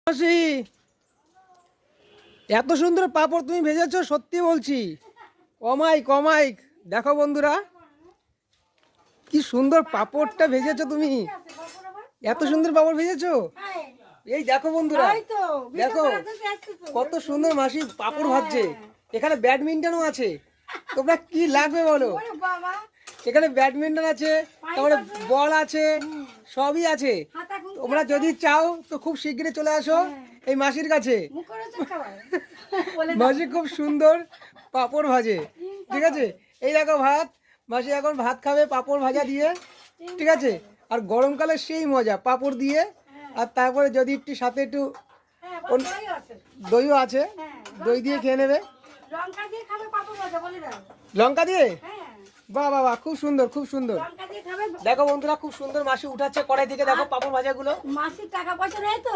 মাসি, এত সুন্দর পাপড় তুমি ভেজেছো, সত্যি বলছি। অমাইক অমাইক, দেখো বন্ধুরা কি সুন্দর পাপড়টা ভেজেছো তুমি। এত সুন্দর পাপড় ভেজেছো, এই দেখো বন্ধুরা, দেখো কত সুন্দর মাসি পাপড় ভাজছে। এখানে ব্যাডমিন্টনও আছে, তোমরা কি লাগবে বলো। এখানে ব্যাডমিন্টন আছে, তারপরে বল আছে, সবই আছে। তোমরা যদি চাও তো খুব শীঘ্রই চলে আসো এই মাসির কাছে। মাসি খুব সুন্দর পাপড় ভাজে, ঠিক আছে। এই দেখো ভাত, মাসি এখন ভাত খাবে পাপড় ভাজা দিয়ে, ঠিক আছে। আর গরমকালে সেই মজা পাপড় দিয়ে। আর তারপরে যদি একটু সাথে একটু দইও আছে, দই দিয়ে খেয়ে নেবে। লঙ্কা দিয়ে, বাহ বাহ বাহ, খুব সুন্দর খুব সুন্দর। দেখো বন্ধুরা, খুব সুন্দর মাসি উঠাচ্ছে কড়াই থেকে, দেখো পাপড় ভাজাগুলো। মাসির টাকা পয়সা নেই তো।